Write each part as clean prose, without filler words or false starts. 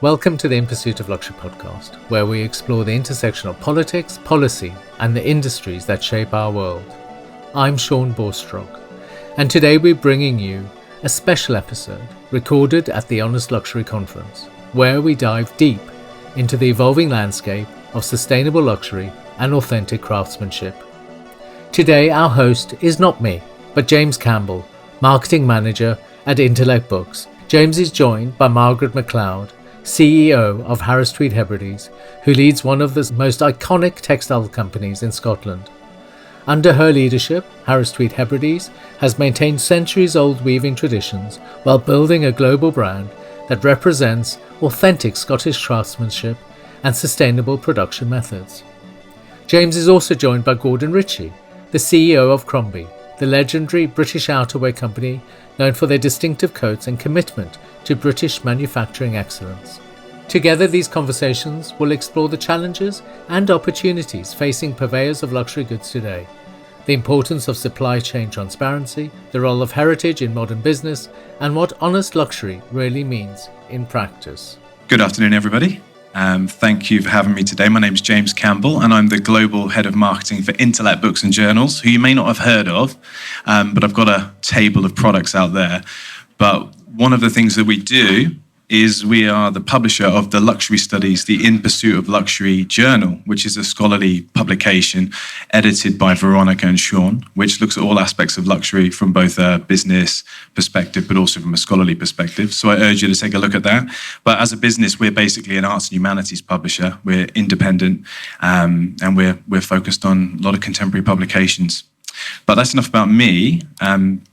Welcome to the In Pursuit of Luxury podcast, where we explore the intersection of politics, policy, and the industries that shape our world. I'm Sean Borstrog, and today we're bringing you a special episode recorded at the Honest Luxury Conference, where we dive deep into the evolving landscape of sustainable luxury and authentic craftsmanship. Today, our host is not me, but James Campbell, Marketing Manager at Intellect Books. James is joined by Margaret Macleod, CEO of Tweed Hebrides, who leads one of the most iconic textile companies in Scotland. Under her leadership, Tweed Hebrides has maintained centuries-old weaving traditions while building a global brand that represents authentic Scottish craftsmanship and sustainable production methods. James is also joined by Ritchie, the CEO of Crombie, the legendary British outerwear company known for their distinctive coats and commitment to British manufacturing excellence. Together, these conversations will explore the challenges and opportunities facing purveyors of luxury goods today, the importance of supply chain transparency, the role of heritage in modern business, and what honest luxury really means in practice. Good afternoon, everybody. Thank you for having me today. My name is James Campbell, and I'm the Global Head of Marketing for Intellect Books and Journals, who you may not have heard of, but I've got a table of products out there. But one of the things that we do is we are the publisher of the luxury studies, the In Pursuit of Luxury Journal, which is a scholarly publication edited by Veronica and Sean, which looks at all aspects of luxury from both a business perspective, but also from a scholarly perspective. So I urge you to take a look at that. But as a business, we're basically an arts and humanities publisher. We're independent, and we're focused on a lot of contemporary publications. But that's enough about me.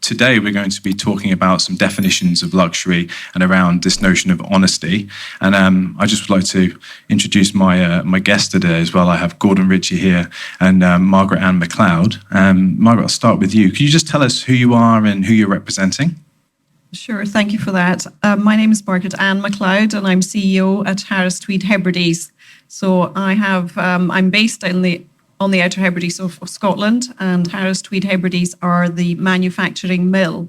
Today we're going to be talking about some definitions of luxury and around this notion of honesty. And I just would like to introduce my guest today as well. I have Ritchie here and Margaret Macleod. Margaret, I'll start with you. Could you just tell us who you are and who you're representing? Sure, thank you for that. My name is Margaret Macleod and I'm CEO at Tweed Hebrides. So I'm based on the Outer Hebrides of Scotland, and Tweed Hebrides are the manufacturing mill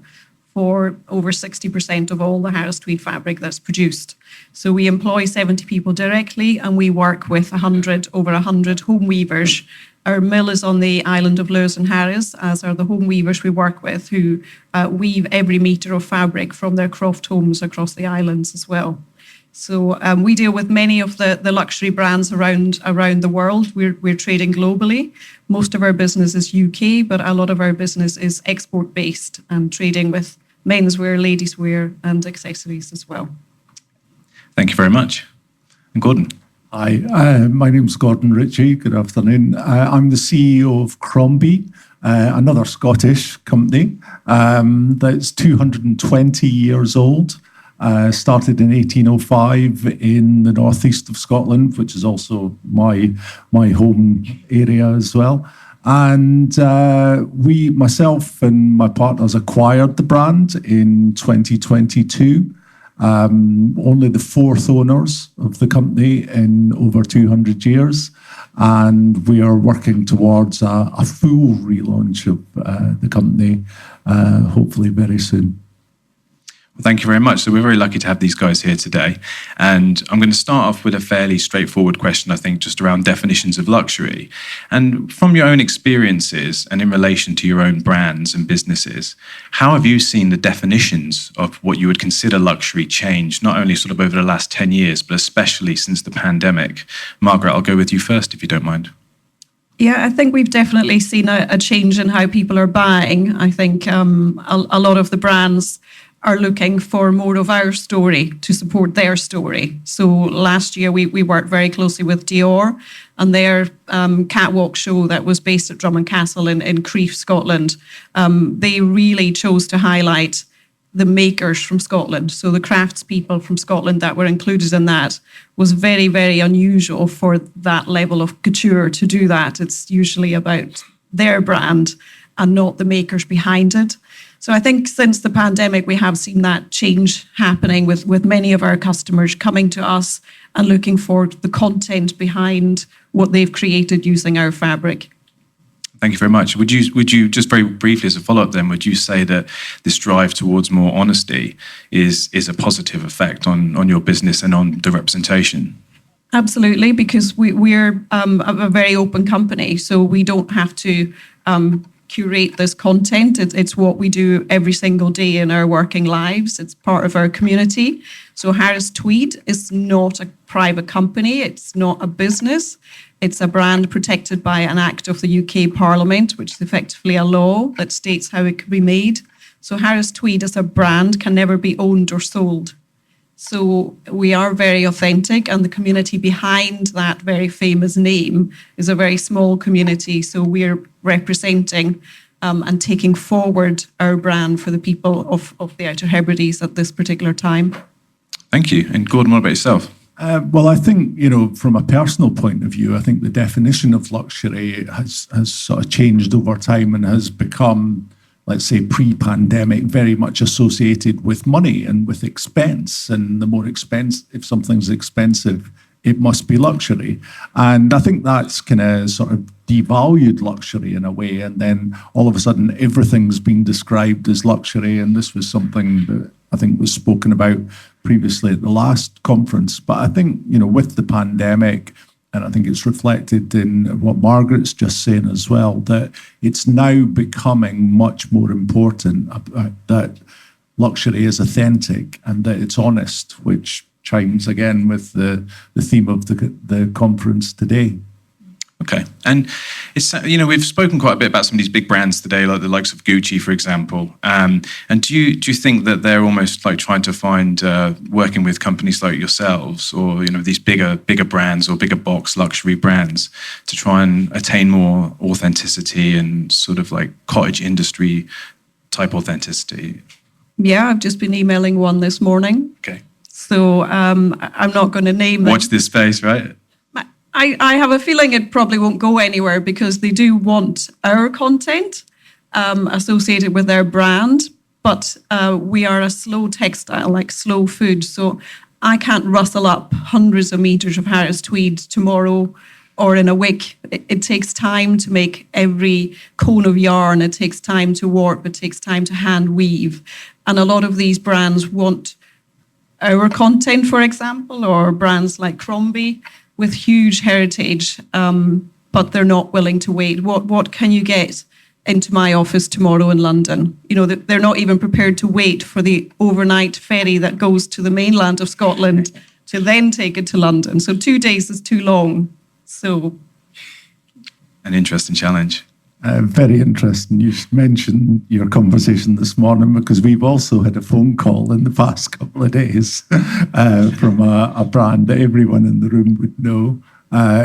for over 60% of all the Tweed fabric that's produced. So we employ 70 people directly, and we work with over 100 home weavers. Our mill is on the island of Lewis and Harris, as are the home weavers we work with, who weave every metre of fabric from their croft homes across the islands as well. So we deal with many of the luxury brands around the world. We're trading globally. Most of our business is UK, but a lot of our business is export-based and trading with menswear, ladieswear, and accessories as well. Thank you very much. And Gordon. Hi, my name's Ritchie. Good afternoon. I'm the CEO of Crombie, another Scottish company that's 220 years old. Started in 1805 in the northeast of Scotland, which is also my home area as well. And myself and my partners acquired the brand in 2022. Only the fourth owners of the company in over 200 years. And we are working towards a full relaunch of the company, hopefully very soon. Well, thank you very much. So we're very lucky to have these guys here today. And I'm going to start off with a fairly straightforward question, I think, just around definitions of luxury. And from your own experiences and in relation to your own brands and businesses, how have you seen the definitions of what you would consider luxury change, not only sort of over the last 10 years, but especially since the pandemic? Margaret, I'll go with you first, if you don't mind. Yeah, I think we've definitely seen a change in how people are buying. I think a lot of the brands are looking for more of our story to support their story. So last year we worked very closely with Dior and their catwalk show that was based at Drummond Castle in Crieff, Scotland. They really chose to highlight the makers from Scotland. So the craftspeople from Scotland that were included in that was very, very unusual for that level of couture to do that. It's usually about their brand and not the makers behind it. So I think since the pandemic, we have seen that change happening with many of our customers coming to us and looking for the content behind what they've created using our fabric. Thank you very much. Would you just very briefly as a follow-up then, would you say that this drive towards more honesty is a positive effect on your business and on the representation? Absolutely, because we're a very open company, so we don't have to curate this content. It's what we do every single day in our working lives. It's part of our community. So Harris Tweed is not a private company. It's not a business. It's a brand protected by an act of the UK Parliament, which is effectively a law that states how it can be made. So Harris Tweed as a brand can never be owned or sold. So we are very authentic, and the community behind that very famous name is a very small community. So we're representing and taking forward our brand for the people of the Outer Hebrides at this particular time. Thank you. And Gordon, what about yourself? Well, I think, from a personal point of view, I think the definition of luxury has sort of changed over time and has become, let's say, pre-pandemic, very much associated with money and with expense. And the more expensive, if something's expensive, it must be luxury. And I think that's kind of sort of devalued luxury in a way. And then all of a sudden, everything's been described as luxury. And this was something that I think was spoken about previously at the last conference. But I think, with the pandemic, and I think it's reflected in what Margaret's just saying as well, that it's now becoming much more important that luxury is authentic and that it's honest, which chimes again with the theme of the conference today. Okay. And it's, we've spoken quite a bit about some of these big brands today, like the likes of Gucci, for example. And do you think that they're almost like trying to find, working with companies like yourselves or, these bigger brands or bigger box luxury brands to try and attain more authenticity and sort of like cottage industry type authenticity? Yeah, I've just been emailing one this morning. Okay. So I'm not going to name them. Watch this space, right? I have a feeling it probably won't go anywhere because they do want our content associated with their brand, but we are a slow textile, like slow food. So I can't rustle up hundreds of meters of Harris Tweed tomorrow or in a week. It takes time to make every cone of yarn. It takes time to warp. It takes time to hand weave. And a lot of these brands want our content, for example, or brands like Crombie with huge heritage, but they're not willing to wait. What can you get into my office tomorrow in London? They're not even prepared to wait for the overnight ferry that goes to the mainland of Scotland to then take it to London. So 2 days is too long. So, an interesting challenge. Very interesting. You mentioned your conversation this morning because we've also had a phone call in the past couple of days from a brand that everyone in the room would know,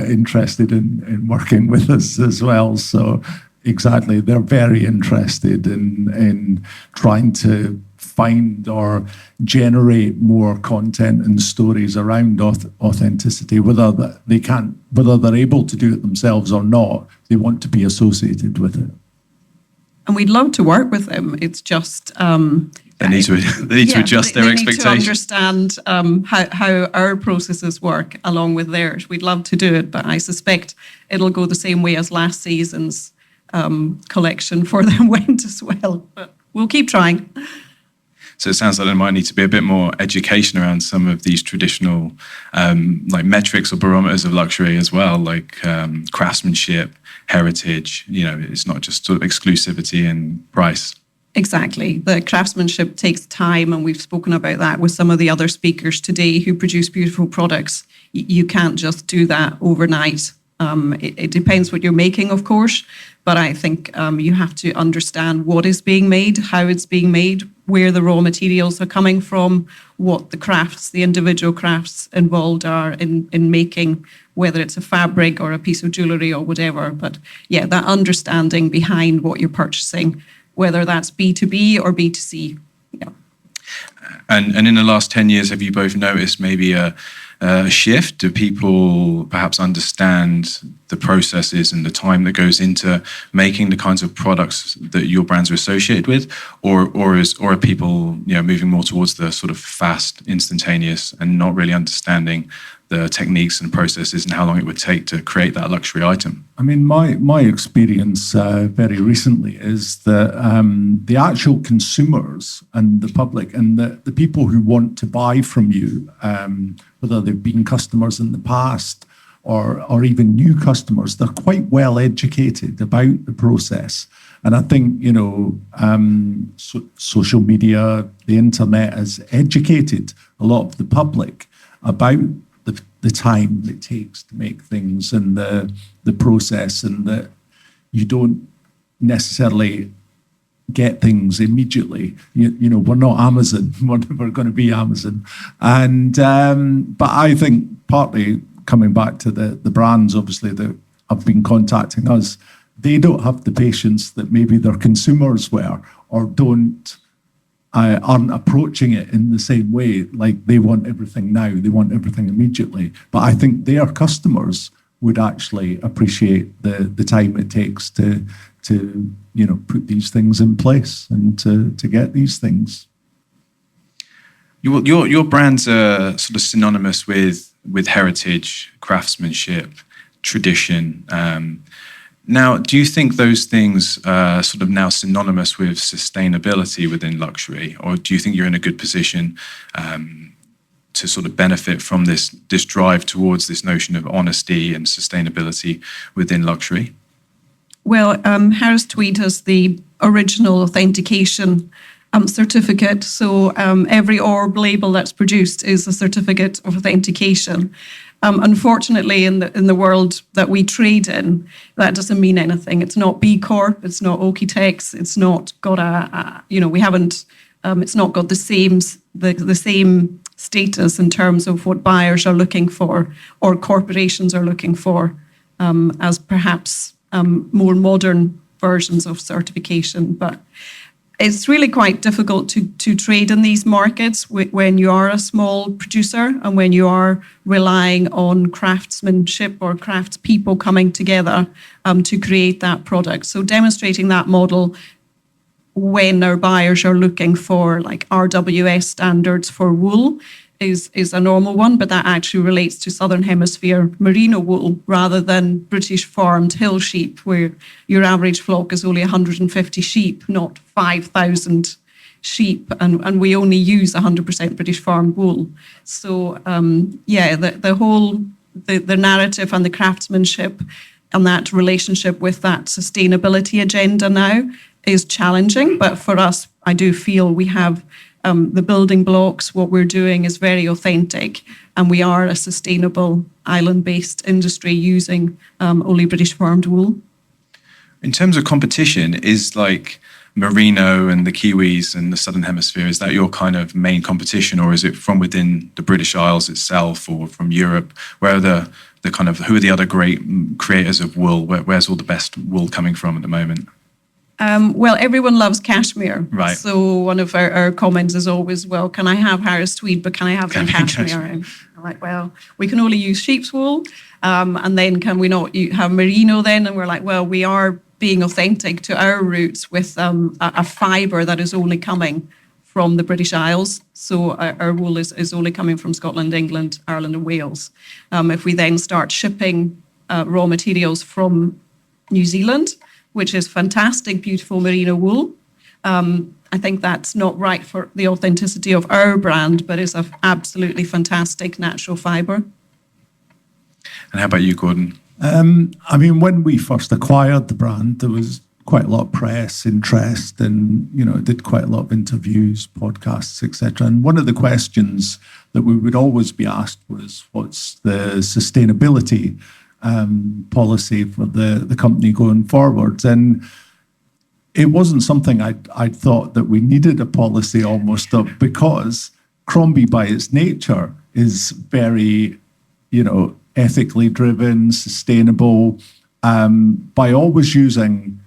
interested in working with us as well. So exactly, they're very interested in trying to find or generate more content and stories around authenticity, whether they're able to do it themselves or not. They want to be associated with it. And we'd love to work with them. It's just they need to adjust their expectations. They need to understand how our processes work along with theirs. We'd love to do it, but I suspect it'll go the same way as last season's collection for them went as well. But we'll keep trying. So it sounds like there might need to be a bit more education around some of these traditional like metrics or barometers of luxury as well, like craftsmanship, heritage. It's not just sort of exclusivity and price. Exactly. The craftsmanship takes time, and we've spoken about that with some of the other speakers today who produce beautiful products. You can't just do that overnight. It depends what you're making, of course, but I think you have to understand what is being made, how it's being made, where the raw materials are coming from, what the individual crafts involved are in making, whether it's a fabric or a piece of jewellery or whatever. But yeah, that understanding behind what you're purchasing, whether that's B2B or B2C. Yeah. And in the last 10 years, have you both noticed maybe a shift? Do people perhaps understand the processes and the time that goes into making the kinds of products that your brands are associated with, or are people moving more towards the sort of fast, instantaneous, and not really understanding the techniques and processes and how long it would take to create that luxury item? I mean, my experience very recently is that the actual consumers and the public and the people who want to buy from you, whether they've been customers in the past or even new customers, they're quite well educated about the process. And I think, social media, the internet has educated a lot of the public about the time it takes to make things and the process, and that you don't necessarily get things immediately. We're not Amazon. We're never going to be Amazon. And but I think partly coming back to the brands, obviously, that have been contacting us, they don't have the patience that maybe their consumers were, or aren't approaching it in the same way. Like, they want everything now, they want everything immediately. But I think their customers would actually appreciate the time it takes to put these things in place and to get these things. Your brands are sort of synonymous with heritage, craftsmanship, tradition. Now, do you think those things are sort of now synonymous with sustainability within luxury, or do you think you're in a good position to sort of benefit from this drive towards this notion of honesty and sustainability within luxury? Well, Harris Tweed has the original authentication certificate. So every orb label that's produced is a certificate of authentication. Unfortunately, in the world that we trade in, that doesn't mean anything. It's not B Corp. It's not Okie-Tex. It's not got we haven't. It's not got the same status in terms of what buyers are looking for or corporations are looking for, as perhaps more modern versions of certification. But it's really quite difficult to trade in these markets when you are a small producer and when you are relying on craftsmanship or craftspeople coming together to create that product. So demonstrating that model when our buyers are looking for like RWS standards for wool is a normal one, but that actually relates to Southern Hemisphere merino wool rather than British farmed hill sheep, where your average flock is only 150 sheep, not 5,000 sheep, and we only use 100% British farmed wool. So the narrative and the craftsmanship and that relationship with that sustainability agenda now is challenging, but for us, I do feel we have the building blocks. What we're doing is very authentic, and we are a sustainable island-based industry using only British farmed wool. In terms of competition, is like merino and the Kiwis and the Southern Hemisphere, is that your kind of main competition, or is it from within the British Isles itself or from Europe? Where are who are the other great creators of wool? Where's all the best wool coming from at the moment? Well, everyone loves cashmere. Right. So one of our comments is always, well, can I have Harris Tweed, but can I have some cashmere? And I'm like, well, we can only use sheep's wool. And then can we not have merino then? And we're like, well, we are being authentic to our roots with a fibre that is only coming from the British Isles. So our wool is only coming from Scotland, England, Ireland and Wales. If we then start shipping raw materials from New Zealand, which is fantastic, beautiful merino wool, I think that's not right for the authenticity of our brand, but it's an absolutely fantastic natural fibre. And how about you, Gordon? When we first acquired the brand, there was quite a lot of press interest, and did quite a lot of interviews, podcasts, etc. And one of the questions that we would always be asked was, what's the sustainability policy for the company going forward? And it wasn't something I thought that we needed a policy almost of, because Crombie by its nature is very, ethically driven, sustainable, by always using,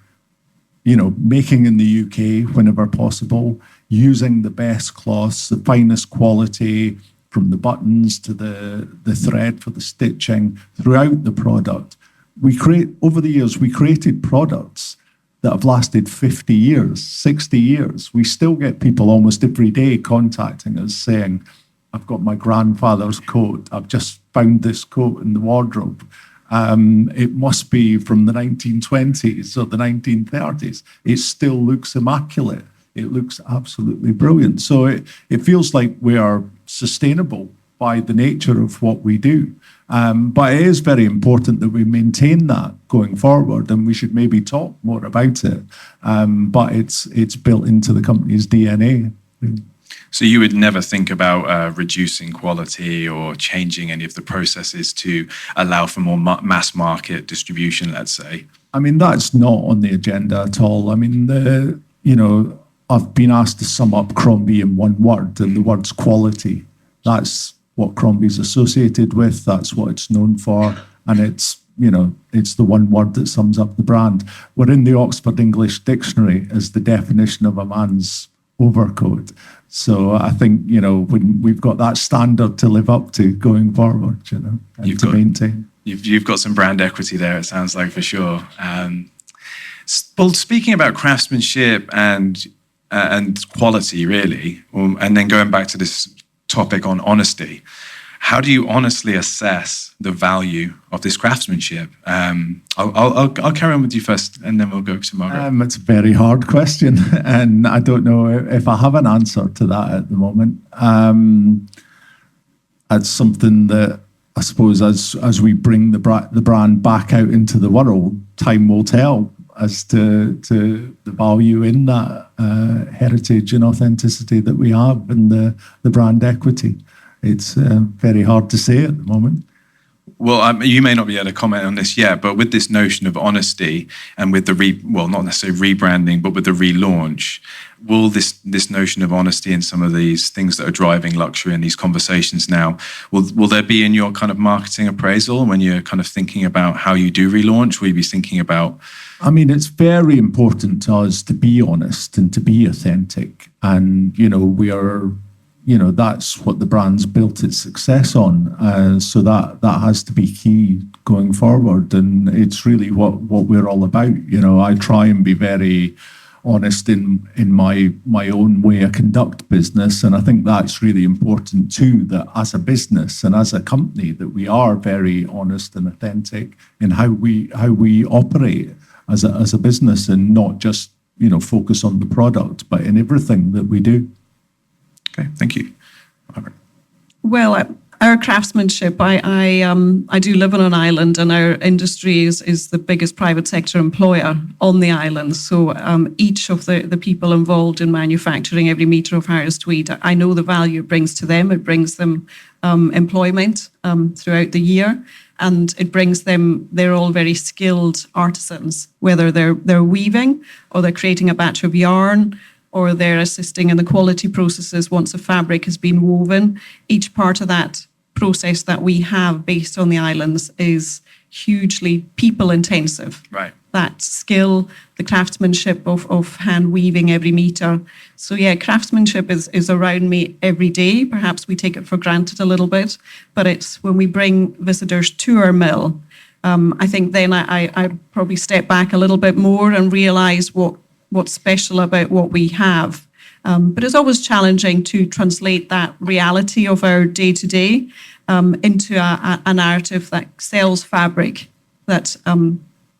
making in the UK whenever possible, using the best cloths, the finest quality, from the buttons to the thread for the stitching throughout the product. over the years, we created products that have lasted 50 years, 60 years. We still get people almost every day contacting us saying, I've got my grandfather's coat. I've just found this coat in the wardrobe. It must be from the 1920s or the 1930s. It still looks immaculate. It looks absolutely brilliant. So it feels like we are sustainable by the nature of what we do. But it is very important that we maintain that going forward, and we should maybe talk more about it. But it's built into the company's DNA. So you would never think about reducing quality or changing any of the processes to allow for more mass market distribution, let's say? I mean, that's not on the agenda at all. I mean, I've been asked to sum up Crombie in one word, and the word's quality. That's what Crombie's associated with. That's what it's known for. And it's the one word that sums up the brand. We're in the Oxford English Dictionary as the definition of a man's overcoat. So I think, we've got that standard to live up to going forward, and to maintain. You've got some brand equity there, it sounds like, for sure. Well, speaking about craftsmanship and quality, really, and then going back to this topic on honesty, how do you honestly assess the value of this craftsmanship? I'll carry on with you first, and then we'll go to Margaret. It's a very hard question, and I don't know if I have an answer to that at the moment. It's something that I suppose as we bring the brand back out into the world, time will tell as to the value in that heritage and authenticity that we have, and the brand equity. It's very hard to say at the moment. Well, you may not be able to comment on this yet, but with this notion of honesty and with the not necessarily rebranding, but with the relaunch, will this notion of honesty and some of these things that are driving luxury and these conversations now, will there be in your kind of marketing appraisal when you're kind of thinking about how you do relaunch? Will you be thinking about? I mean, it's very important to us to be honest and to be authentic, and we are. That's what the brand's built its success on. So that has to be key going forward. And it's really what we're all about. I try and be very honest in my own way I conduct business. And I think that's really important too, that as a business and as a company, that we are very honest and authentic in how we operate as a business, and not just, focus on the product, but in everything that we do. Okay, thank you. Margaret. Well, our craftsmanship, I do live on an island, and our industry is the biggest private sector employer on the island. So each of the people involved in manufacturing every metre of Harris Tweed, I know the value it brings to them. It brings them employment throughout the year, and it brings them, they're all very skilled artisans, whether they're weaving or they're creating a batch of yarn, or they're assisting in the quality processes once a fabric has been woven. Each part of that process that we have based on the islands is hugely people intensive. Right. That skill, the craftsmanship of hand weaving every metre. So yeah, craftsmanship is around me every day. Perhaps we take it for granted a little bit, but it's when we bring visitors to our mill, I think then I probably step back a little bit more and realise what's special about what we have. But it's always challenging to translate that reality of our day-to-day into a narrative that sells fabric, that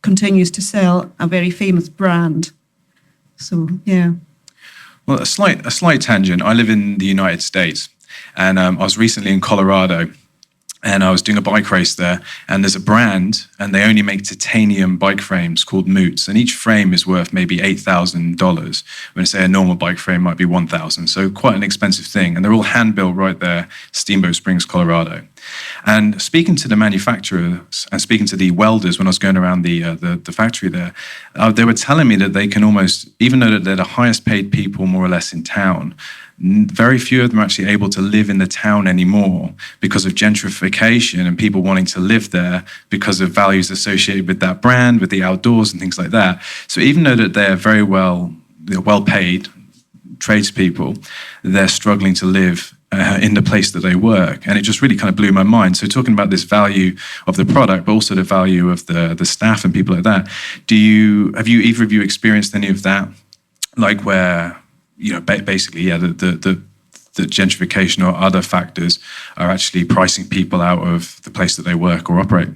continues to sell a very famous brand. So, yeah. Well, a slight tangent. I live in the United States, and I was recently in Colorado, and I was doing a bike race there, and there's a brand, and they only make titanium bike frames called Moots, and each frame is worth maybe $8,000. When I say a normal bike frame might be $1,000, so quite an expensive thing, and they're all hand-built right there, Steamboat Springs, Colorado. And speaking to the manufacturers and speaking to the welders when I was going around the factory there, they were telling me that they can almost, even though they're the highest paid people more or less in town, very few of them are actually able to live in the town anymore because of gentrification and people wanting to live there because of values associated with that brand, with the outdoors and things like that. So even though that they're very well paid tradespeople, they're struggling to live in the place that they work, and it just really kind of blew my mind. So talking about this value of the product, but also the value of the staff and people like that. Have you either of you experienced any of that, like where basically the gentrification or other factors are actually pricing people out of the place that they work or operate?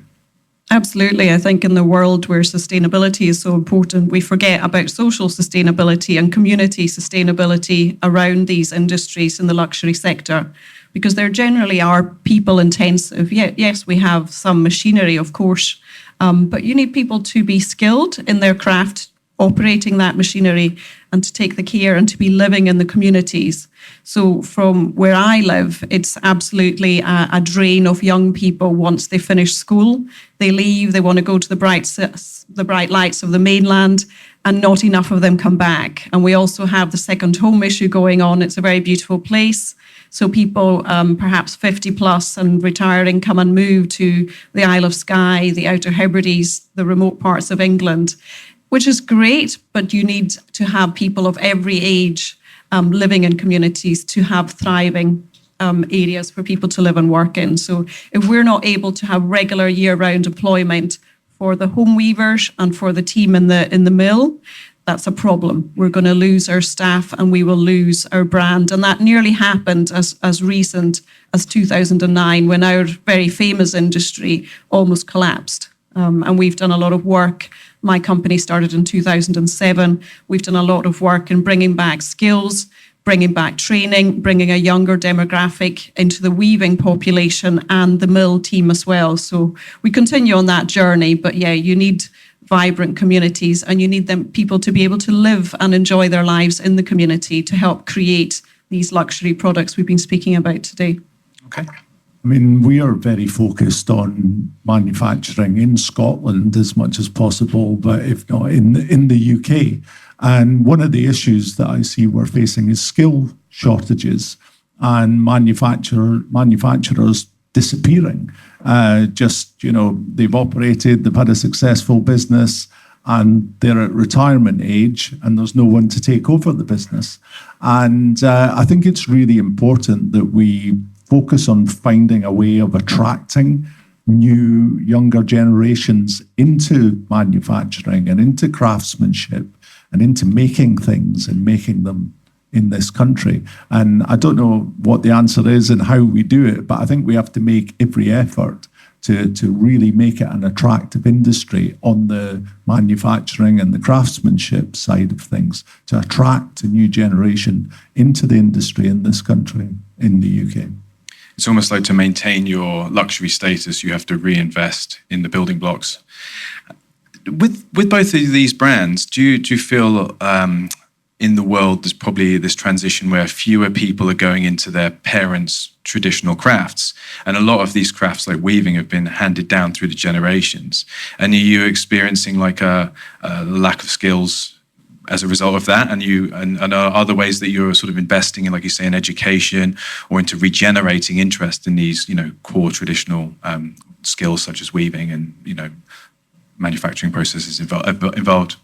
Absolutely. I think in the world where sustainability is so important, we forget about social sustainability and community sustainability around these industries in the luxury sector, because there generally are people intensive. Yes, we have some machinery, of course, but you need people to be skilled in their craft, operating that machinery, and to take the care and to be living in the communities. So from where I live, it's absolutely a drain of young people. Once they finish school, they leave, they want to go to the bright lights of the mainland, and not enough of them come back. And we also have the second home issue going on. It's a very beautiful place. So people perhaps 50 plus and retiring come and move to the Isle of Skye, the Outer Hebrides, the remote parts of England, which is great, but you need to have people of every age living in communities to have thriving areas for people to live and work in. So if we're not able to have regular year-round employment for the home weavers and for the team in the mill, that's a problem. We're going to lose our staff and we will lose our brand. And that nearly happened as recent as 2009, when our very famous industry almost collapsed. And we've done a lot of work. My company started in 2007. We've done a lot of work in bringing back skills, bringing back training, bringing a younger demographic into the weaving population and the mill team as well. So we continue on that journey. But yeah, you need vibrant communities, and you need people to be able to live and enjoy their lives in the community to help create these luxury products we've been speaking about today. Okay. I mean, we are very focused on manufacturing in Scotland as much as possible, but if not in the UK. And one of the issues that I see we're facing is skill shortages and manufacturers disappearing. They've operated, they've had a successful business, and they're at retirement age, and there's no one to take over the business. And I think it's really important that we focus on finding a way of attracting new, younger generations into manufacturing and into craftsmanship and into making things and making them in this country. And I don't know what the answer is and how we do it, but I think we have to make every effort to really make it an attractive industry on the manufacturing and the craftsmanship side of things, to attract a new generation into the industry in this country, in the UK. It's almost like to maintain your luxury status, you have to reinvest in the building blocks. With both of these brands, do you feel in the world there's probably this transition where fewer people are going into their parents' traditional crafts, and a lot of these crafts like weaving have been handed down through the generations? And are you experiencing like a lack of skills as a result of that, and are other ways that you're sort of investing in, like you say, in education or into regenerating interest in these, core traditional skills such as weaving and, manufacturing processes involved?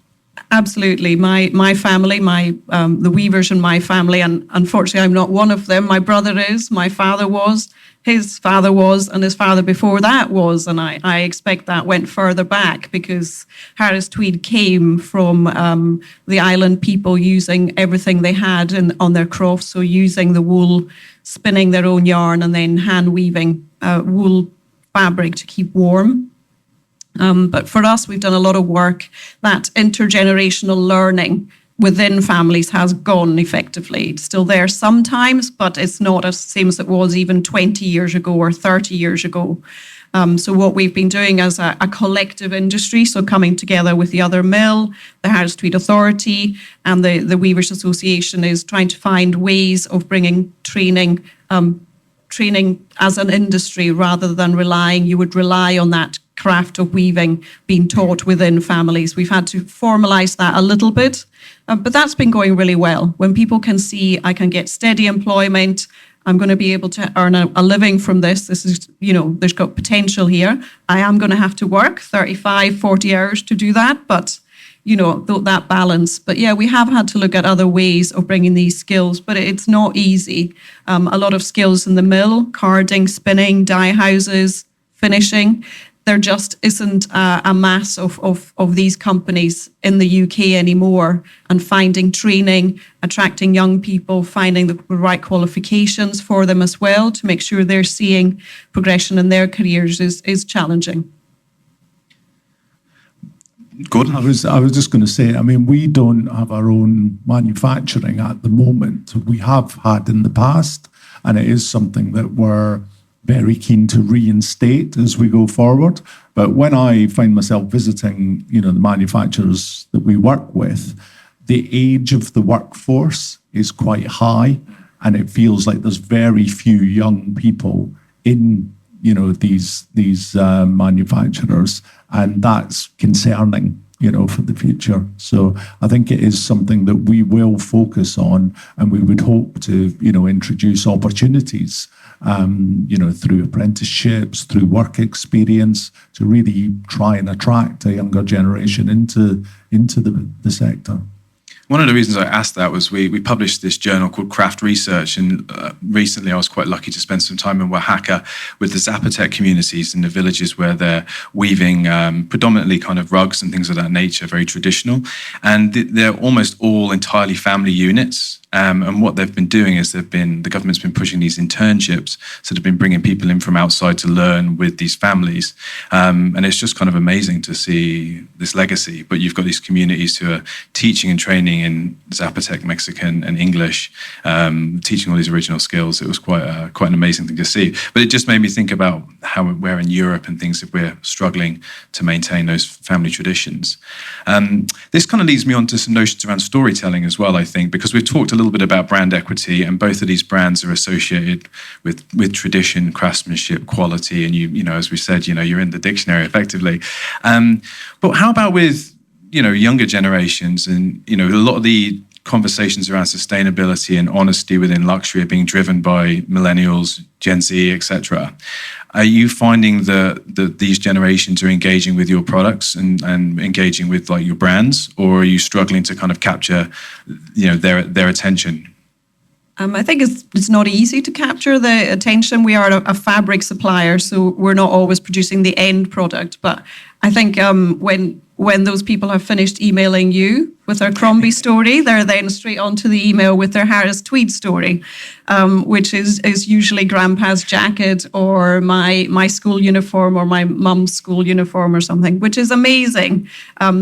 Absolutely. My family, the weavers in my family, and unfortunately I'm not one of them. My brother is, my father was, his father was, and his father before that was. And I expect that went further back, because Harris Tweed came from the island people using everything they had on their croft. So using the wool, spinning their own yarn, and then hand weaving wool fabric to keep warm. But for us, we've done a lot of work. That intergenerational learning within families has gone effectively. It's still there sometimes, but it's not as same as it was even 20 years ago or 30 years ago. So what we've been doing as a collective industry, so coming together with the other mill, the Harris Tweed Authority and the Weavers Association, is trying to find ways of bringing training as an industry, rather than you would rely on that craft of weaving being taught within families. We've had to formalise that a little bit, but that's been going really well. When people can see, I can get steady employment, I'm going to be able to earn a living from this. This is, there's got potential here. I am going to have to work 35, 40 hours to do that, but that balance. But yeah, we have had to look at other ways of bringing these skills, but it's not easy. A lot of skills in the mill, carding, spinning, dye houses, finishing. There just isn't a mass of these companies in the UK anymore, and finding training, attracting young people, finding the right qualifications for them as well to make sure they're seeing progression in their careers is challenging. Gordon? I was just going to say, I mean, we don't have our own manufacturing at the moment. We have had in the past, and it is something that we're very keen to reinstate as we go forward. But when I find myself visiting, the manufacturers that we work with, the age of the workforce is quite high, and it feels like there's very few young people in, these manufacturers, and that's concerning, for the future. So I think it is something that we will focus on, and we would hope to, introduce opportunities, through apprenticeships, through work experience, to really try and attract a younger generation into the sector. One of the reasons I asked that was we published this journal called Craft Research, and recently I was quite lucky to spend some time in Oaxaca with the Zapotec communities in the villages where they're weaving predominantly kind of rugs and things of that nature, very traditional. And they're almost all entirely family units. And what they've been doing is the government's been pushing these internships, so they've been bringing people in from outside to learn with these families. And it's just kind of amazing to see this legacy. But you've got these communities who are teaching and training in Zapotec, Mexican and English, teaching all these original skills. It was quite an amazing thing to see. But it just made me think about how we're in Europe and things, if we're struggling to maintain those family traditions. This kind of leads me on to some notions around storytelling as well, I think, because we've talked a little bit about brand equity, and both of these brands are associated with tradition, craftsmanship, quality, and you know, as we said, you're in the dictionary effectively. But how about with younger generations, and a lot of the conversations around sustainability and honesty within luxury are being driven by millennials, Gen Z, etc. Are you finding that these generations are engaging with your products and engaging with like your brands, or are you struggling to kind of capture their attention? I think it's not easy to capture the attention. We are a fabric supplier, so we're not always producing the end product. But I think when those people have finished emailing you with their Crombie story, they're then straight onto the email with their Harris Tweed story, which is usually Grandpa's jacket or my school uniform or my mum's school uniform or something, which is amazing.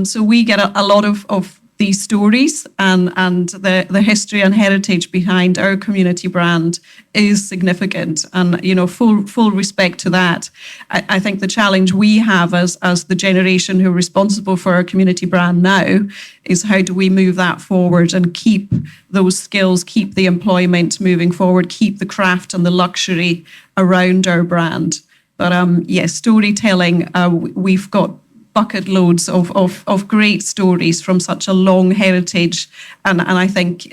So we get a lot of these stories, and the history and heritage behind our community brand is significant, and full respect to that. I think the challenge we have as the generation who are responsible for our community brand now is how do we move that forward and keep those skills, keep the employment moving forward, keep the craft and the luxury around our brand. But yes, storytelling, we've got bucket loads of great stories from such a long heritage, and I think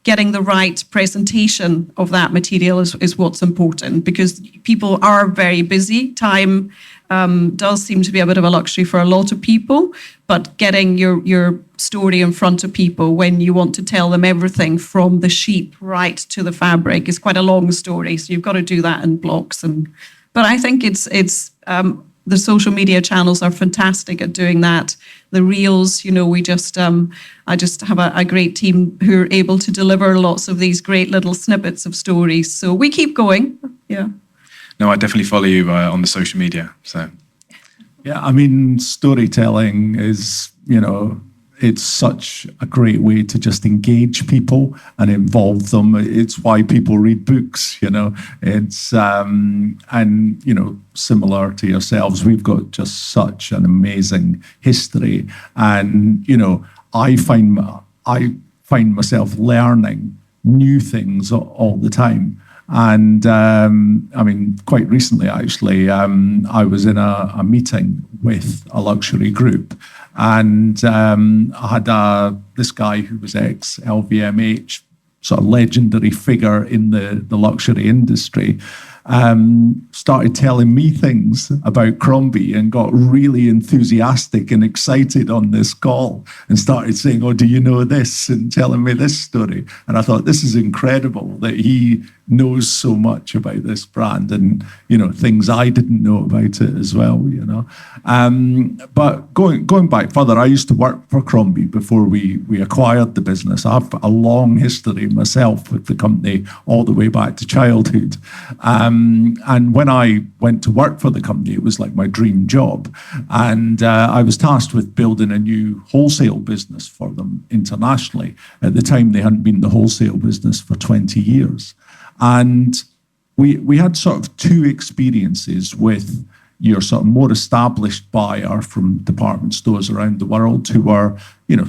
getting the right presentation of that material is what's important, because people are very busy. Time does seem to be a bit of a luxury for a lot of people, but getting your story in front of people when you want to tell them everything from the sheep right to the fabric is quite a long story, so you've got to do that in blocks. But I think it's the social media channels are fantastic at doing that. The reels, I just have a great team who are able to deliver lots of these great little snippets of stories. So we keep going. Yeah. No, I definitely follow you on the social media. So. Yeah, I mean, storytelling is, it's such a great way to just engage people and involve them. It's why people read books, It's, similar to yourselves, we've got just such an amazing history. And, I find myself learning new things all the time. And quite recently, actually, I was in a meeting with a luxury group, and I had this guy who was ex-LVMH, sort of legendary figure in the luxury industry. started telling me things about Crombie and got really enthusiastic and excited on this call and started saying, "Oh, do you know this?" and telling me this story. And I thought, this is incredible that he knows so much about this brand and, things I didn't know about it as well, But going back further, I used to work for Crombie before we acquired the business. I have a long history myself with the company all the way back to childhood. And when I went to work for the company, it was like my dream job. And I was tasked with building a new wholesale business for them internationally. At the time, they hadn't been in the wholesale business for 20 years. And we had sort of two experiences with your sort of more established buyer from department stores around the world who were,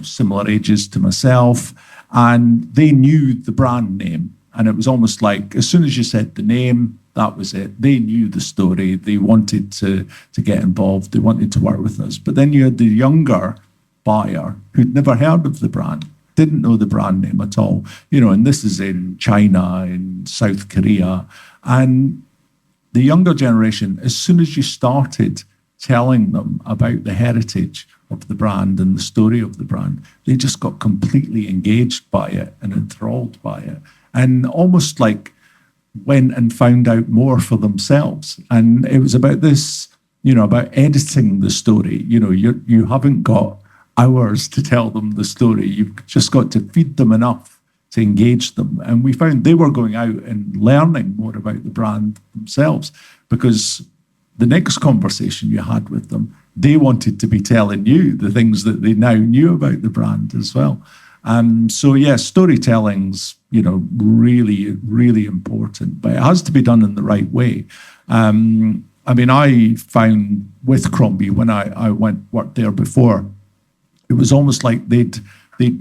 similar ages to myself. And they knew the brand name. And it was almost like as soon as you said the name, that was it. They knew the story. They wanted to get involved. They wanted to work with us. But then you had the younger buyer who'd never heard of the brand, didn't know the brand name at all. And this is in China, in South Korea. And the younger generation, as soon as you started telling them about the heritage of the brand and the story of the brand, they just got completely engaged by it and enthralled by it. And almost like went and found out more for themselves. And it was about this, about editing the story. You haven't got hours to tell them the story. You've just got to feed them enough to engage them. And we found they were going out and learning more about the brand themselves, because the next conversation you had with them, they wanted to be telling you the things that they now knew about the brand as well. So yeah, storytelling's, really, really important, but it has to be done in the right way. I found with Crombie, when I worked there before, it was almost like they'd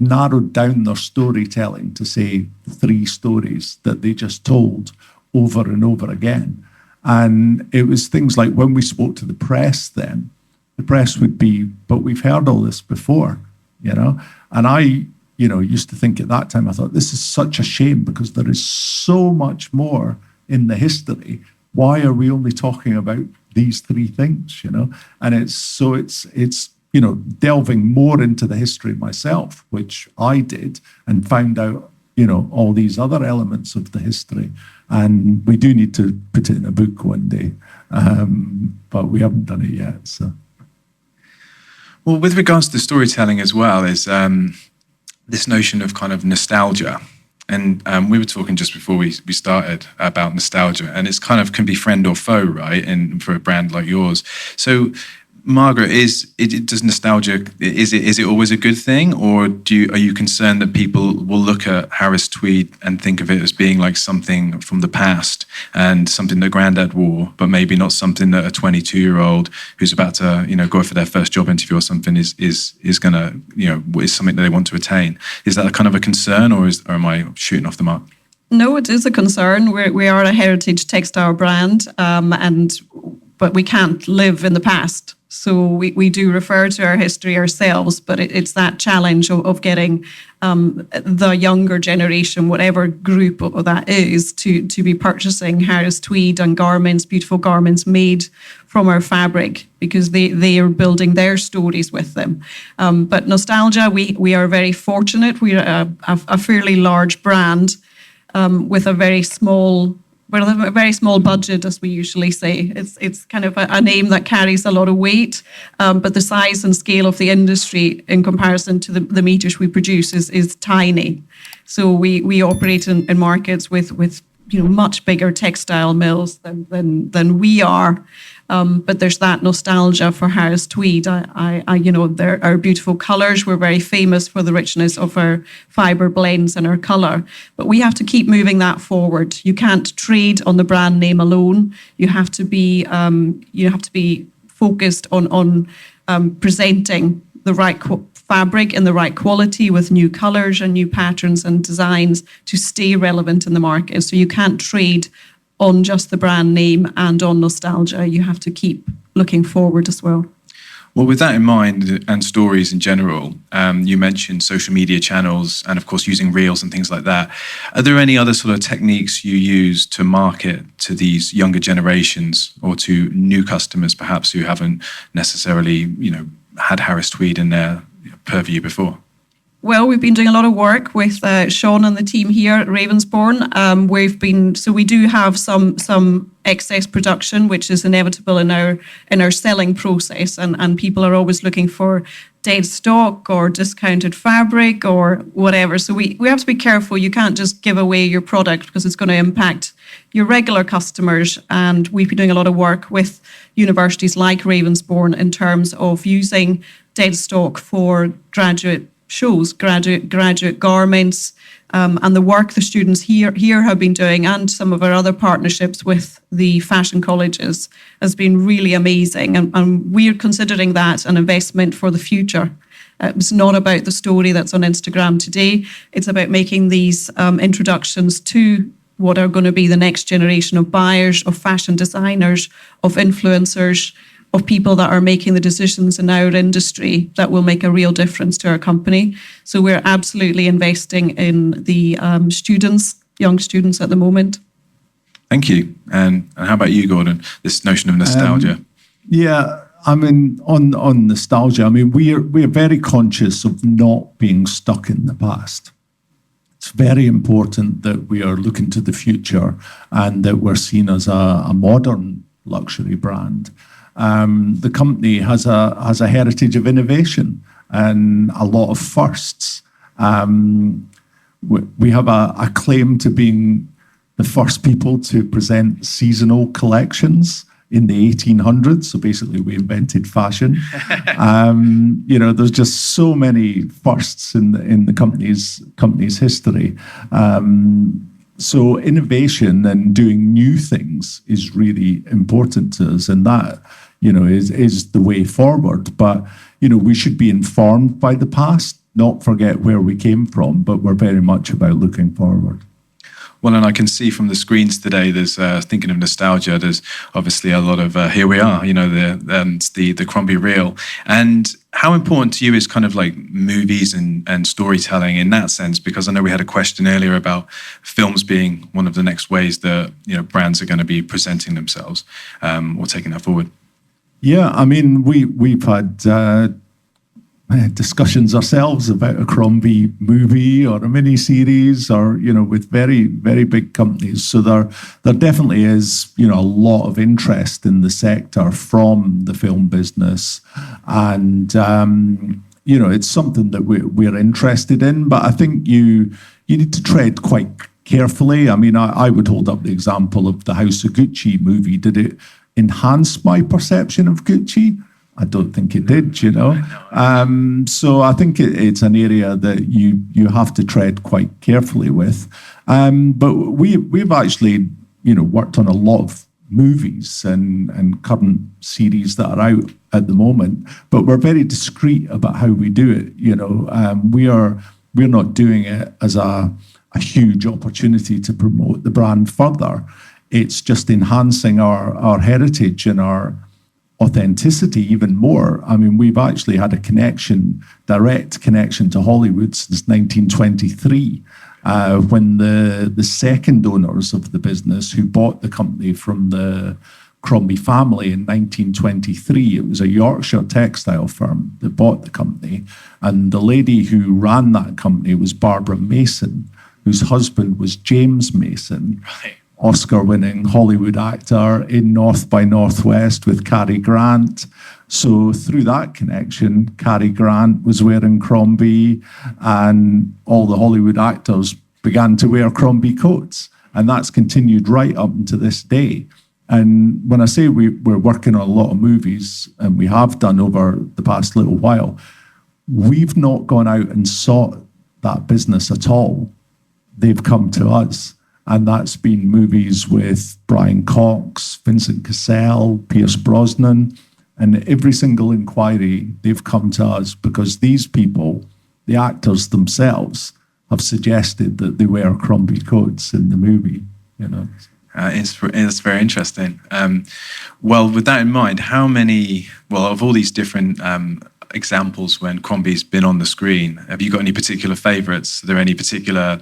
narrowed down their storytelling to, say, 3 stories that they just told over and over again. And it was things like when we spoke to the press then, the press would be, "But we've heard all this before," And I, used to think at that time, I thought, this is such a shame because there is so much more in the history. Why are we only talking about these 3 things, And it's delving more into the history myself, which I did, and found out, all these other elements of the history. And we do need to put it in a book one day, but we haven't done it yet. So, well, with regards to storytelling as well, is this notion of kind of nostalgia. And we were talking just before we started about nostalgia, and it's kind of can be friend or foe, right? And for a brand like yours. So, Margaret, does nostalgia, is it always a good thing, or are you concerned that people will look at Harris Tweed and think of it as being like something from the past and something that Grandad wore, but maybe not something that a 22-year-old who's about to go for their first job interview or something is gonna is something that they want to attain? Is that a kind of a concern, or am I shooting off the mark? No, it is a concern. We are a heritage textile brand, but we can't live in the past. So we do refer to our history ourselves, but it's that challenge of getting the younger generation, whatever group of that is, to be purchasing Harris Tweed and garments, beautiful garments made from our fabric, because they are building their stories with them. But nostalgia, we are very fortunate. We're a fairly large brand with a very small budget, as we usually say. It's kind of a name that carries a lot of weight, but the size and scale of the industry in comparison to the meters we produce is tiny. So we operate in markets with much bigger textile mills than we are. But there's that nostalgia for Harris Tweed. There are beautiful colours. We're very famous for the richness of our fibre blends and our colour. But we have to keep moving that forward. You can't trade on the brand name alone. You have to be focused on presenting the right fabric in the right quality with new colours and new patterns and designs to stay relevant in the market. So you can't trade on just the brand name and on nostalgia. You have to keep looking forward as well. Well, with that in mind and stories in general, you mentioned social media channels and, of course, using reels and things like that. Are there any other sort of techniques you use to market to these younger generations or to new customers, perhaps, who haven't necessarily, had Harris Tweed in their purview before? Well, we've been doing a lot of work with Sean and the team here at Ravensbourne. We do have some excess production, which is inevitable in our selling process, and people are always looking for dead stock or discounted fabric or whatever. So we have to be careful. You can't just give away your product because it's going to impact your regular customers. And we've been doing a lot of work with universities like Ravensbourne in terms of using dead stock for graduate shows, graduate garments, and the work the students here have been doing, and some of our other partnerships with the fashion colleges has been really amazing. And we're considering that an investment for the future. It's not about the story that's on Instagram today. It's about making these introductions to what are going to be the next generation of buyers, of fashion designers, of influencers, of people that are making the decisions in our industry that will make a real difference to our company. So we're absolutely investing in the young students at the moment. Thank you. And how about you, Gordon? This notion of nostalgia. On nostalgia, we're very conscious of not being stuck in the past. It's very important that we are looking to the future and that we're seen as a modern luxury brand. The company has a heritage of innovation and a lot of firsts. We have a claim to being the first people to present seasonal collections in the 1800s. So basically, we invented fashion. There's just so many firsts in the company's history. So innovation and doing new things is really important to us, and that is the way forward. But we should be informed by the past, not forget where we came from. But we're very much about looking forward. Well, and I can see from the screens today, there's thinking of nostalgia. There's obviously a lot of here we are, the Crombie reel. And how important to you is kind of like movies and storytelling in that sense? Because I know we had a question earlier about films being one of the next ways that brands are going to be presenting themselves or taking that forward. Yeah, we've had discussions ourselves about a Crombie movie or a mini-series or, with very, very big companies. So there definitely is, a lot of interest in the sector from the film business. And, it's something that we're interested in. But I think you need to tread quite carefully. I would hold up the example of the House of Gucci movie. Did it enhance my perception of Gucci? I don't think it did, So I think it's an area that you have to tread quite carefully with. But we've actually, worked on a lot of movies and current series that are out at the moment. But we're very discreet about how we do it. We're not doing it as a huge opportunity to promote the brand further. It's just enhancing our heritage and our authenticity even more. We've actually had a direct connection to Hollywood since 1923, when the second owners of the business who bought the company from the Crombie family in 1923, it was a Yorkshire textile firm that bought the company. And the lady who ran that company was Barbara Mason, whose husband was James Mason. Right. Oscar-winning Hollywood actor in North by Northwest with Cary Grant. So through that connection, Cary Grant was wearing Crombie and all the Hollywood actors began to wear Crombie coats. And that's continued right up to this day. And when I say we're working on a lot of movies, and we have done over the past little while, we've not gone out and sought that business at all. They've come to us. And that's been movies with Brian Cox, Vincent Cassel, Pierce Brosnan. And every single inquiry, they've come to us because these people, the actors themselves, have suggested that they wear Crombie coats in the movie. It's very interesting. Well, with that in mind, of all these different examples when Crombie's been on the screen, have you got any particular favourites? Are there any particular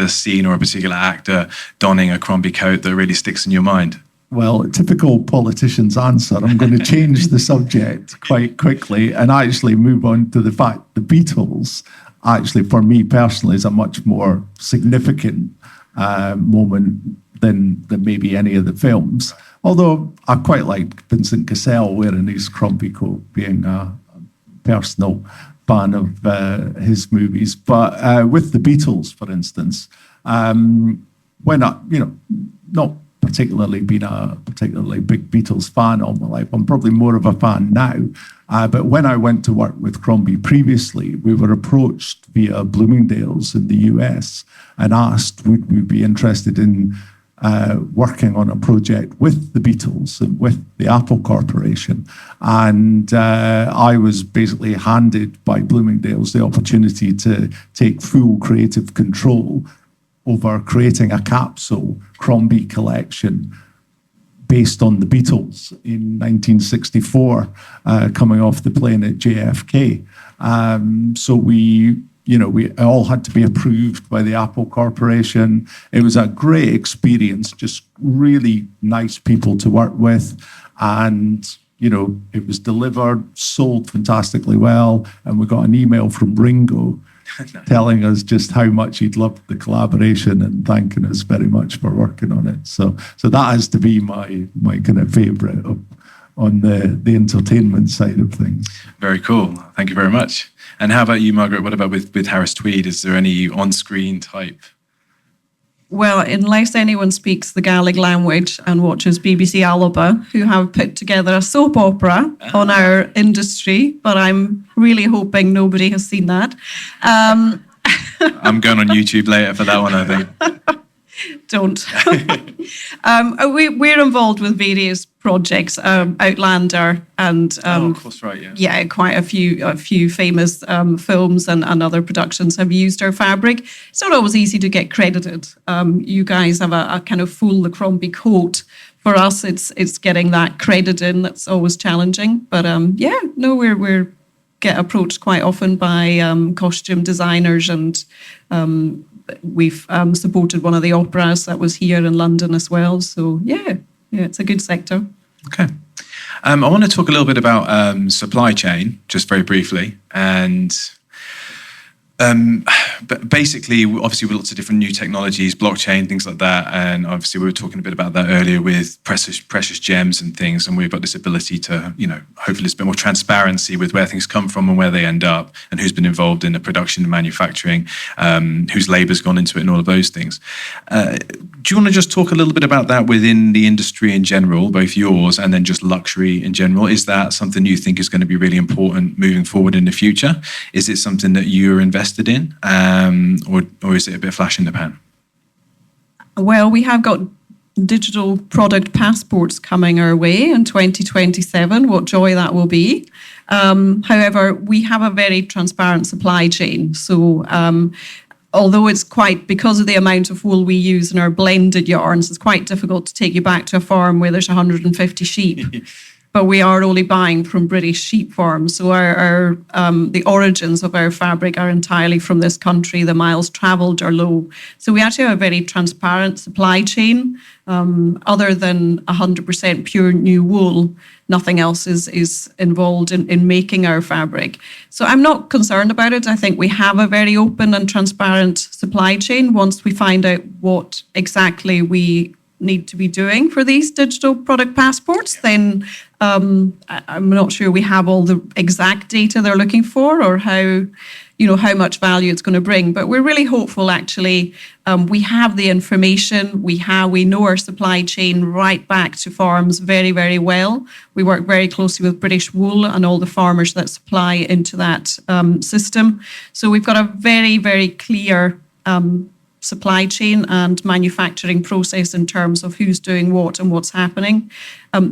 scene or a particular actor donning a Crombie coat that really sticks in your mind? Well, a typical politician's answer, I'm going to change the subject quite quickly and actually move on to the fact the Beatles, actually, for me personally, is a much more significant moment than maybe any of the films. Although I quite like Vincent Cassel wearing his Crombie coat, being a personal fan of his movies. But with the Beatles, for instance, when not particularly been a particularly big Beatles fan all my life. I'm probably more of a fan now. But when I went to work with Crombie previously, we were approached via Bloomingdale's in the US and asked, would we be interested in working on a project with the Beatles and with the Apple Corporation. And I was basically handed by Bloomingdale's the opportunity to take full creative control over creating a capsule Crombie collection based on the Beatles in 1964, coming off the plane at JFK. So we all had to be approved by the Apple Corporation. It was a great experience, just really nice people to work with. And, it was delivered, sold fantastically well. And we got an email from Ringo telling us just how much he'd loved the collaboration and thanking us very much for working on it. So that has to be my kind of favourite on the entertainment side of things. Very cool. Thank you very much. And how about you, Margaret? What about with Harris Tweed? Is there any on-screen type? Well, unless anyone speaks the Gaelic language and watches BBC Alba, who have put together a soap opera on our industry, but I'm really hoping nobody has seen that. I'm going on YouTube later for that one, I think. Don't. We're involved with various projects, Outlander and of course, right, yeah, quite a few famous films and other productions have used our fabric. It's not always easy to get credited. You guys have a kind of fool the Crombie coat. For us, it's getting that credit in that's always challenging. But we're get approached quite often by costume designers and. We've supported one of the operas that was here in London as well. So, yeah, it's a good sector. Okay. I want to talk a little bit about supply chain, just very briefly. And but basically, obviously, with lots of different new technologies, blockchain, things like that. And obviously, we were talking a bit about that earlier with precious gems and things. And we've got this ability to, hopefully there's a bit more transparency with where things come from and where they end up and who's been involved in the production and manufacturing, whose labour's gone into it and all of those things. Do you want to just talk a little bit about that within the industry in general, both yours and then just luxury in general? Is that something you think is going to be really important moving forward in the future? Is it something that you're invested in, or is it a bit flash in the pan? Well, we have got digital product passports coming our way in 2027. What joy that will be. However, we have a very transparent supply chain. So although it's because of the amount of wool we use in our blended yarns, it's quite difficult to take you back to a farm where there's 150 sheep. But we are only buying from British sheep farms. So our the origins of our fabric are entirely from this country. The miles travelled are low. So we actually have a very transparent supply chain. Other than 100% pure new wool, nothing else is involved in making our fabric. So I'm not concerned about it. I think we have a very open and transparent supply chain. Once we find out what exactly we need to be doing for these digital product passports, then I'm not sure we have all the exact data they're looking for or how much value it's going to bring. But we're really hopeful, actually. We have the information. We know our supply chain right back to farms very, very well. We work very closely with British Wool and all the farmers that supply into that system. So we've got a very, very clear supply chain and manufacturing process in terms of who's doing what and what's happening.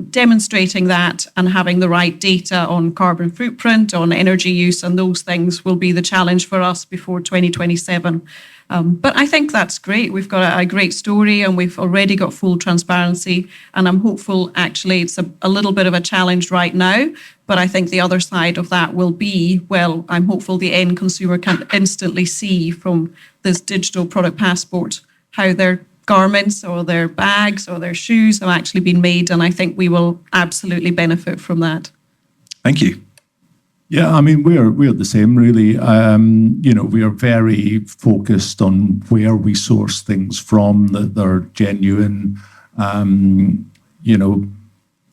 demonstrating that and having the right data on carbon footprint, on energy use, and those things will be the challenge for us before 2027. But I think that's great. We've got a great story and we've already got full transparency. And I'm hopeful, actually, it's a little bit of a challenge right now. But I think the other side of that will be, well, I'm hopeful the end consumer can instantly see from this digital product passport how their garments or their bags or their shoes have actually been made. And I think we will absolutely benefit from that. Thank you. Yeah, I mean, we're the same, really. We are very focused on where we source things from, that they're genuine,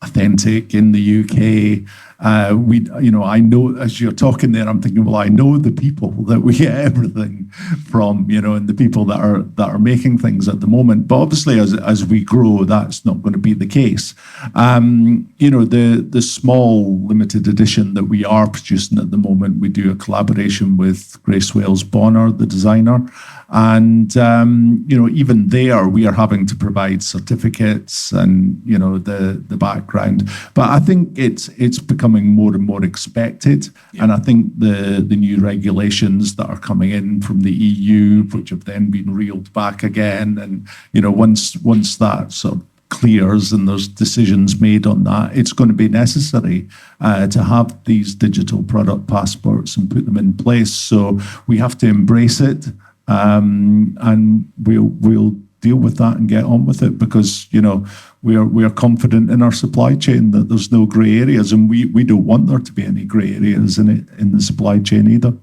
authentic in the UK. I know, as you're talking there, I'm thinking, well, I know the people that we get everything from, and the people that are making things at the moment. But obviously, as we grow, that's not going to be the case. The small limited edition that we are producing at the moment, we do a collaboration with Grace Wales Bonner, the designer. And, even there, we are having to provide certificates and, the background. But I think it's becoming more and more expected. Yeah. And I think the new regulations that are coming in from the EU, which have then been reeled back again, and, once that sort of clears and there's decisions made on that, it's going to be necessary to have these digital product passports and put them in place. So we have to embrace it. And we'll deal with that and get on with it, because we are confident in our supply chain that there's no grey areas, and we don't want there to be any grey areas in the supply chain either.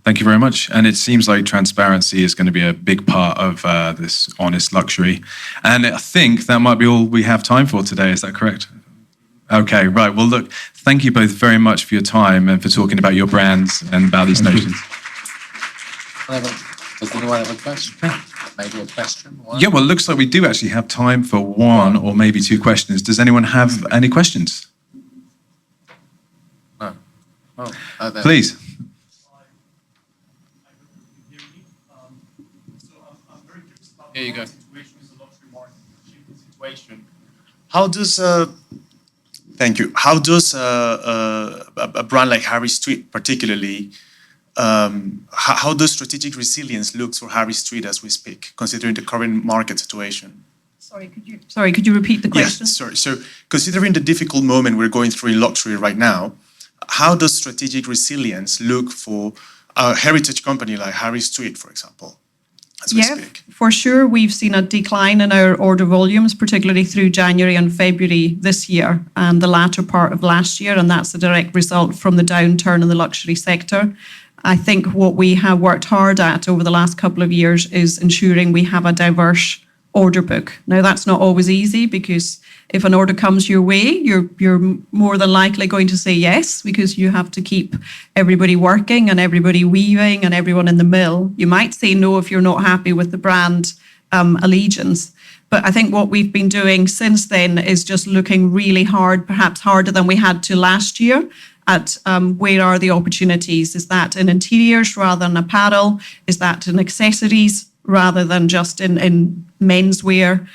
Thank you very much. And it seems like transparency is going to be a big part of this honest luxury. And I think that might be all we have time for today. Is that correct? Okay, right. Well, look, thank you both very much for your time and for talking about your brands and about these notions. Does anyone have a question? Maybe a question? One? Yeah, well, it looks like we do actually have time for one or maybe two questions. Does anyone have any questions? No. Oh, please. Here you go. How does thank you. How does a brand like Harris Tweed particularly? How does strategic resilience look for Harris Tweed as we speak, considering the current market situation? Sorry, could you repeat the question? Yes, sorry. So, considering the difficult moment we're going through in luxury right now, how does strategic resilience look for a heritage company like Harris Tweed, for example, as we speak? For sure. We've seen a decline in our order volumes, particularly through January and February this year and the latter part of last year, and that's a direct result from the downturn in the luxury sector. I think what we have worked hard at over the last couple of years is ensuring we have a diverse order book. Now, that's not always easy, because if an order comes your way, you're more than likely going to say yes, because you have to keep everybody working and everybody weaving and everyone in the mill. You might say no if you're not happy with the brand allegiance. But I think what we've been doing since then is just looking really hard, perhaps harder than we had to last year, at where are the opportunities. Is that in interiors rather than apparel? Is that in accessories rather than just in menswear?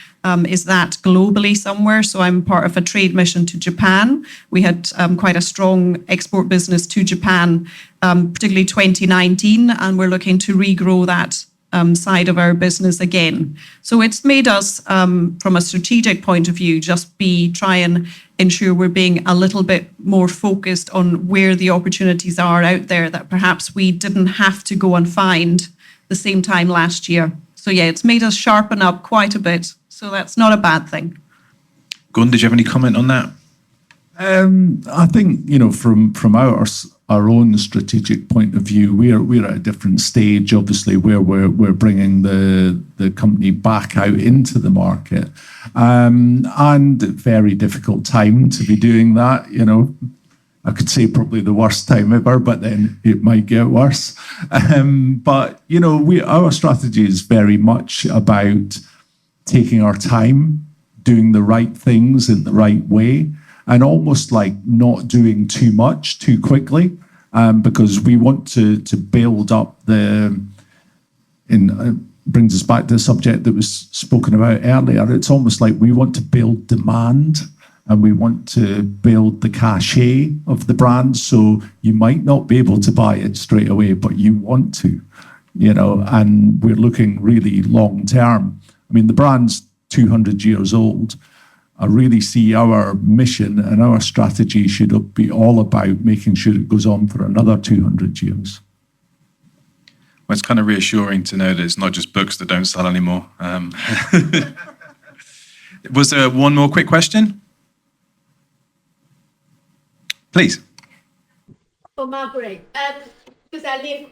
Is that globally somewhere? So I'm part of a trade mission to Japan. We had quite a strong export business to Japan, particularly 2019, and we're looking to regrow that side of our business again. So it's made us, from a strategic point of view, just try and ensure we're being a little bit more focused on where the opportunities are out there that perhaps we didn't have to go and find the same time last year. So yeah, it's made us sharpen up quite a bit. So that's not a bad thing. Gordon, did you have any comment on that? I think, from our own strategic point of view, we're at a different stage, obviously, where we're bringing the company back out into the market, and very difficult time to be doing that. I could say probably the worst time ever, but then it might get worse. But our strategy is very much about taking our time, doing the right things in the right way, and almost like not doing too much too quickly, because we want to build up brings us back to the subject that was spoken about earlier. It's almost like we want to build demand and we want to build the cachet of the brand. So you might not be able to buy it straight away, but you want to, and we're looking really long term. I mean, the brand's 200 years old. I really see our mission and our strategy should be all about making sure it goes on for another 200 years. Well, it's kind of reassuring to know that it's not just books that don't sell anymore. Was there one more quick question? Please. For Margaret, because I live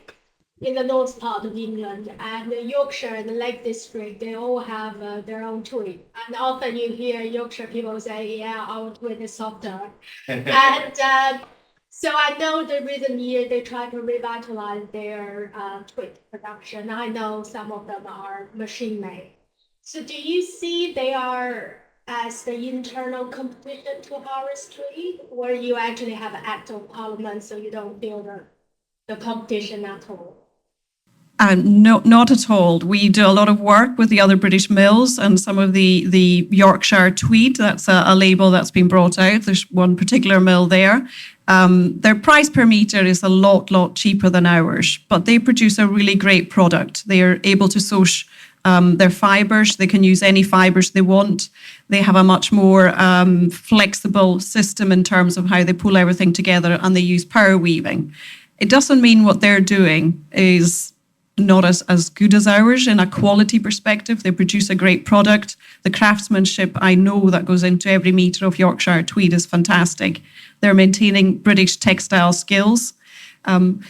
in the north part of England, and Yorkshire and the Lake District, they all have their own tweed. And often you hear Yorkshire people say, yeah, our tweed is softer. And so I know the recent year they try to revitalize their tweed production. I know some of them are machine made. So do you see they are as the internal competition to Harris Tweed, or you actually have an act of parliament so you don't feel the competition at all? No, not at all. We do a lot of work with the other British mills and some of the Yorkshire Tweed. That's a label that's been brought out. There's one particular mill there. Their price per metre is a lot cheaper than ours, but they produce a really great product. They are able to source their fibres. They can use any fibres they want. They have a much more flexible system in terms of how they pull everything together, and they use power weaving. It doesn't mean what they're doing is not as good as ours in a quality perspective. They produce a great product. The craftsmanship, I know, that goes into every metre of Yorkshire Tweed is fantastic. They're maintaining British textile skills. And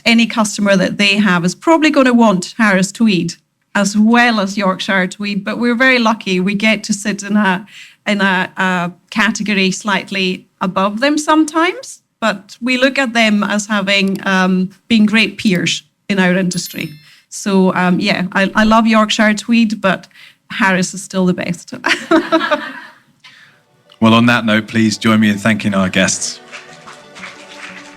any customer that they have is probably going to want Harris Tweed as well as Yorkshire Tweed. But we're very lucky. We get to sit in a category slightly above them sometimes. But we look at them as having been great peers in our industry. So I love Yorkshire Tweed, but Harris is still the best. Well, on that note, please join me in thanking our guests.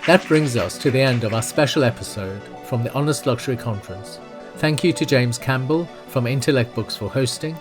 That brings us to the end of our special episode from the Honest Luxury Conference. Thank you to James Campbell from Intellect Books for hosting,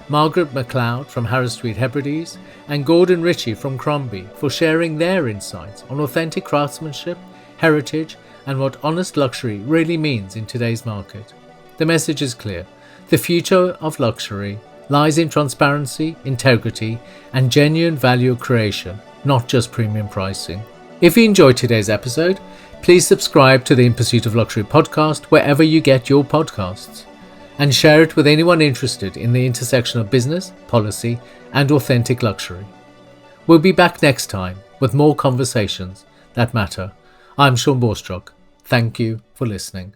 Margaret Macleod from Harris Tweed Hebrides, and Gordon Ritchie from Crombie for sharing their insights on authentic craftsmanship, heritage, and what honest luxury really means in today's market. The message is clear. The future of luxury lies in transparency, integrity, and genuine value creation, not just premium pricing. If you enjoyed today's episode, please subscribe to the In Pursuit of Luxury podcast wherever you get your podcasts, and share it with anyone interested in the intersection of business, policy, and authentic luxury. We'll be back next time with more conversations that matter. I'm Sean Borstruck. Thank you for listening.